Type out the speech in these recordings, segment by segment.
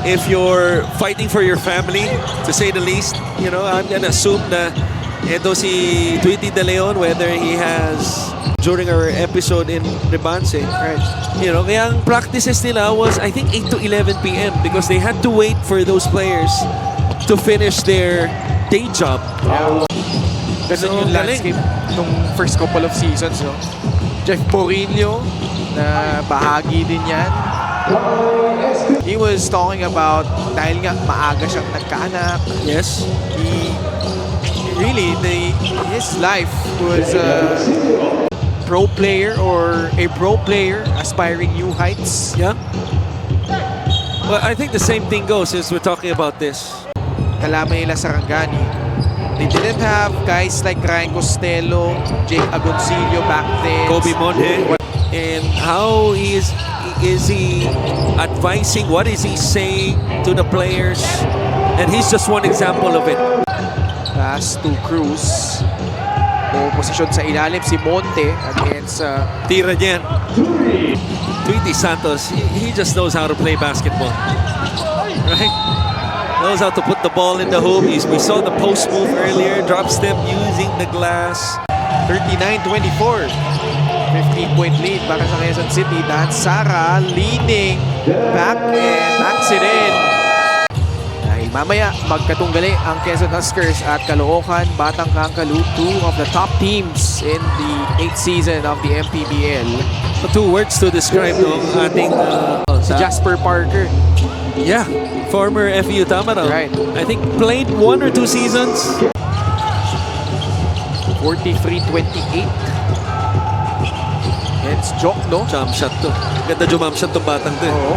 if you're fighting for your family, to say the least, you know, I'm gonna assume na ito si Tweety De Leon, whether he has during our episode in Rebanse, right? You know, kaya ang practices nila was I think 8 to 11 p.m. because they had to wait for those players to finish their day job. Yeah. Ganun So, yung landscape nung first couple of seasons, no? Jeff Porinho, na bahagi din yan. He was talking about dahil nga maaga siyang nagkaanak. Yes. His life was a pro player or a pro player aspiring new heights. Yeah. Well, I think the same thing goes as we're talking about this. Kalaban nila Sarangani. They didn't have guys like Ryan Costello, Jake Agoncillo back then. Kobe Monte. And how is he advising? What is he saying to the players? And he's just one example of it. Pass to Cruz. O posisyon sa ilalim si Monte against Tira niyan. Tweety Santos, he just knows how to play basketball. Right? Knows how to put the ball in the hoop. We saw the post move earlier, drop step using the glass. 39-24. 15-point lead para sa Quezon City. Dan Sara leaning back and that's it in. Dahil mamaya magkatunggali ang Quezon Huskers at Caloocan Batang Kangkalu, two of the top teams in the 8th season of the MPBL. So two words to describe no, ating Si Jasper Parker. yeah, former FEU Tamaraw. Right. I think played 1 or 2 seasons. 43-28. It's Jok, no? Jump shot to. Ganda jump shot to batang to. Oo.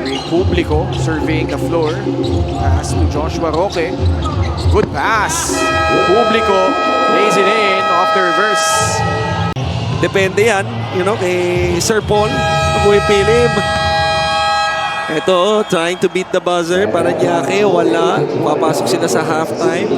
Republico surveying the floor. Pass to Joshua Roque. Good pass. Republico lays it in off the reverse. Depende yan, you know, kay Sir Paul. Pumipili. Ito, trying to beat the buzzer. Paranaque, wala. Papasok sila sa halftime.